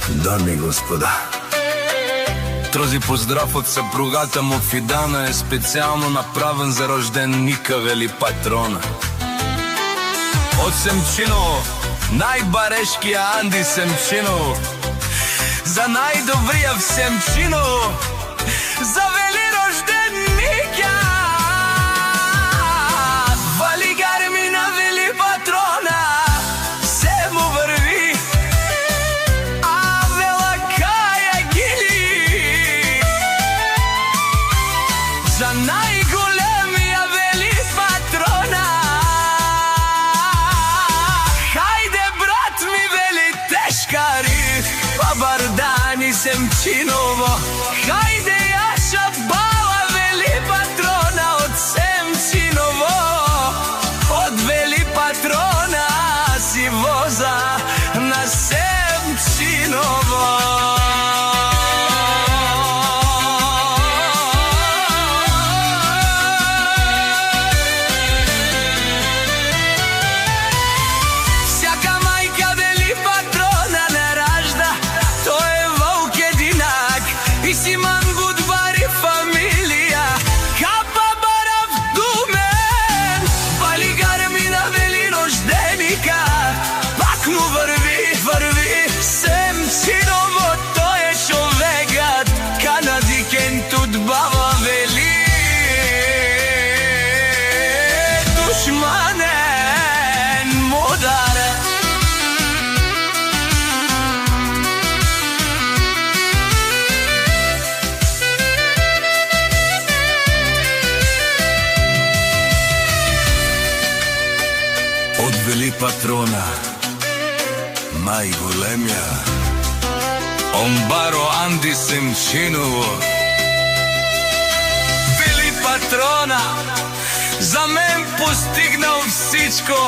Дами и господа, този поздрав од съпругата му Фидана е специално направен за рожденника вели патрона. Од Семчиново, најбарешкија Анди Семчиново, за најдобрија в Семчиново, за вели рожденника. Вали гармина вели патрона, се му върви, а вела каја гили. За најголемија вели патрона, хајде брат ми вели тешкари, па Бардани Семчиново, хајде јаша бала вели патрона од Семчиново, од вели патрона си воза на Семчиново. Всяка мајка вели патрона не ражда, тој е волк единак и Симан Будвари фамилија, капа барав думен, вали гармина вели рожденика, пак му върви, върви Семчиново, тој е човекат, канадикен тут бава вели, душманен мудар. Од вели патрона, најголемја, Омбаро Анди Семчиново. Вели патрона, за мен постигнал всичко,